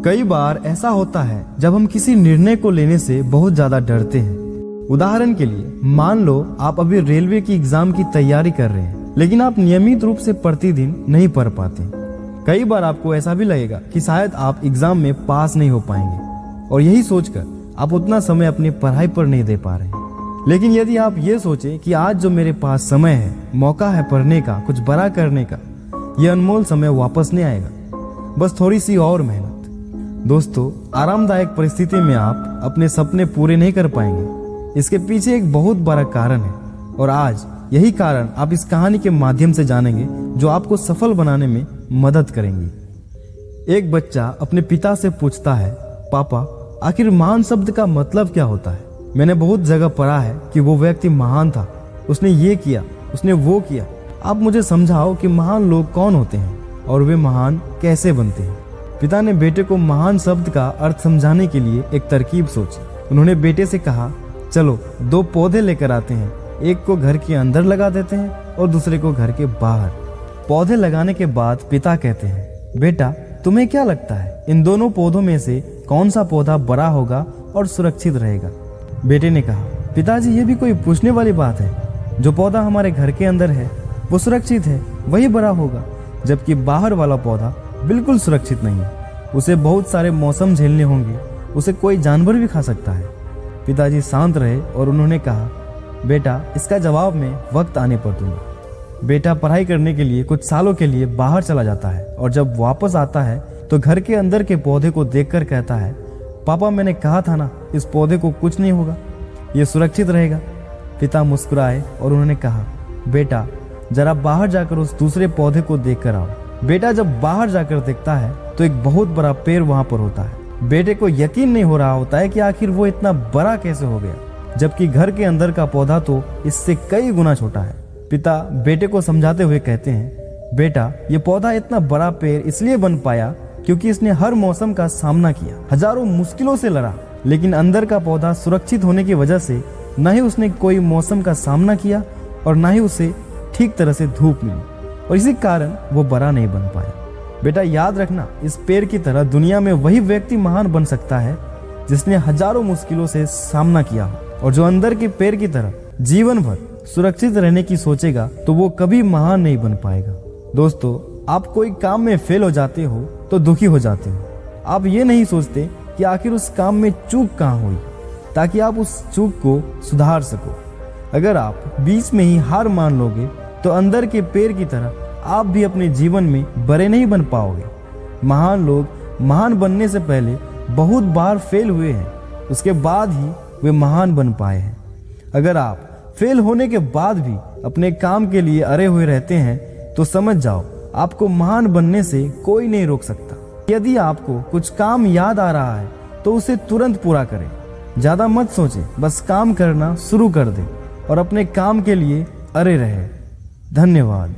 कई बार ऐसा होता है जब हम किसी निर्णय को लेने से बहुत ज्यादा डरते हैं। उदाहरण के लिए मान लो आप अभी रेलवे की एग्जाम की तैयारी कर रहे हैं, लेकिन आप नियमित रूप से प्रतिदिन नहीं पढ़ पाते। कई बार आपको ऐसा भी लगेगा कि शायद आप एग्जाम में पास नहीं हो पाएंगे और यही सोचकर आप उतना समय अपनी पढ़ाई पर नहीं दे पा रहे। लेकिन यदि आप ये सोचें कि आज जो मेरे पास समय है, मौका है पढ़ने का, कुछ बड़ा करने का, यह अनमोल समय वापस नहीं आएगा, बस थोड़ी सी और मेहनत। दोस्तों, आरामदायक परिस्थिति में आप अपने सपने पूरे नहीं कर पाएंगे। इसके पीछे एक बहुत बड़ा कारण है और आज यही कारण आप इस कहानी के माध्यम से जानेंगे जो आपको सफल बनाने में मदद करेंगी। एक बच्चा अपने पिता से पूछता है, पापा, आखिर महान शब्द का मतलब क्या होता है? मैंने बहुत जगह पढ़ा है कि वो व्यक्ति महान था, उसने ये किया, उसने वो किया। आप मुझे समझाओ कि महान लोग कौन होते हैं और वे महान कैसे बनते हैं। पिता ने बेटे को महान शब्द का अर्थ समझाने के लिए एक तरकीब सोची। उन्होंने बेटे से कहा, चलो 2 पौधे लेकर आते हैं, एक को घर के अंदर लगा देते हैं और दूसरे को घर के बाहर। पौधे लगाने के बाद पिता कहते हैं, बेटा तुम्हें क्या लगता है इन दोनों पौधों में से कौन सा पौधा बड़ा होगा और सुरक्षित रहेगा? बेटे ने कहा, पिताजी ये भी कोई पूछने वाली बात है? जो पौधा हमारे घर के अंदर है वो सुरक्षित है, वही बड़ा होगा, जबकि बाहर वाला पौधा बिल्कुल सुरक्षित नहीं है। उसे बहुत सारे मौसम झेलने होंगे, उसे कोई जानवर भी खा सकता है। पिताजी शांत रहे और उन्होंने कहा, बेटा इसका जवाब मैं वक्त आने पर दूंगा। बेटा पढ़ाई करने के लिए कुछ सालों के लिए बाहर चला जाता है और जब वापस आता है तो घर के अंदर के पौधे को देखकर कहता है, पापा मैंने कहा था ना, इस पौधे को कुछ नहीं होगा, ये सुरक्षित रहेगा। पिता मुस्कुराए और उन्होंने कहा, बेटा जरा बाहर जाकर उस दूसरे पौधे को देख कर आओ। बेटा जब बाहर जाकर देखता है तो एक बहुत बड़ा पेड़ वहां पर होता है। बेटे को यकीन नहीं हो रहा होता है कि आखिर वो इतना बड़ा कैसे हो गया, जबकि घर के अंदर का पौधा तो इससे कई गुना छोटा है। पिता बेटे को समझाते हुए कहते हैं, बेटा ये पौधा इतना बड़ा पेड़ इसलिए बन पाया क्योंकि इसने हर मौसम का सामना किया, हजारों मुश्किलों से लड़ा, लेकिन अंदर का पौधा सुरक्षित होने की वजह से न ही उसने कोई मौसम का सामना किया और न ही उसे ठीक तरह से धूप मिली, और इसी कारण वो बड़ा नहीं बन पाया। बेटा याद रखना, इस पेड़ की तरह दुनिया में वही व्यक्ति महान बन सकता है जिसने हजारों मुश्किलों से सामना किया हो, और जो अंदर के पेड़ की तरह जीवन भर सुरक्षित रहने की सोचेगा तो वो कभी महान नहीं बन पाएगा। दोस्तों, आप कोई काम में फेल हो जाते हो तो दुखी हो जाते हो। आप ये नहीं सोचते कि आखिर उस काम में चूक कहाँ हुई, ताकि आप उस चूक को सुधार सको। अगर आप बीच में ही हार मान लोगे तो अंदर के पेड़ की तरह आप भी अपने जीवन में बड़े नहीं बन पाओगे। महान लोग महान बनने से पहले बहुत बार फेल हुए हैं, उसके बाद ही वे महान बन पाए हैं। अगर आप फेल होने के बाद भी अपने काम के लिए अड़े हुए रहते हैं तो समझ जाओ, आपको महान बनने से कोई नहीं रोक सकता। यदि आपको कुछ काम याद आ रहा है तो उसे तुरंत पूरा करें। ज्यादा मत सोचें, बस काम करना शुरू कर दें और अपने काम के लिए अड़े रहें। धन्यवाद।